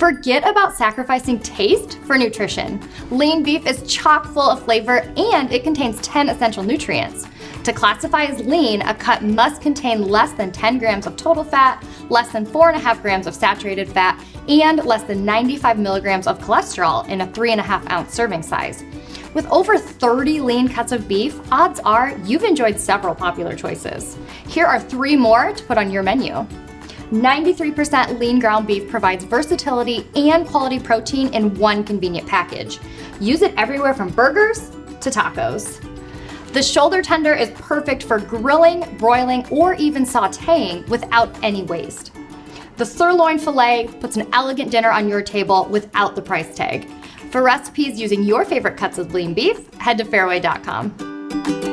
Forget about sacrificing taste for nutrition. Lean beef is chock full of flavor and it contains 10 essential nutrients. To classify as lean, a cut must contain less than 10 grams of total fat, less than 4.5 grams of saturated fat, and less than 95 milligrams of cholesterol in a 3.5 ounce serving size. With over 30 lean cuts of beef, odds are you've enjoyed several popular choices. Here are 3 more to put on your menu. 93% lean ground beef provides versatility and quality protein in one convenient package. Use it everywhere from burgers to tacos. The shoulder tender is perfect for grilling, broiling, or even sauteing without any waste. The sirloin filet puts an elegant dinner on your table without the price tag. For recipes using your favorite cuts of lean beef, head to fairway.com.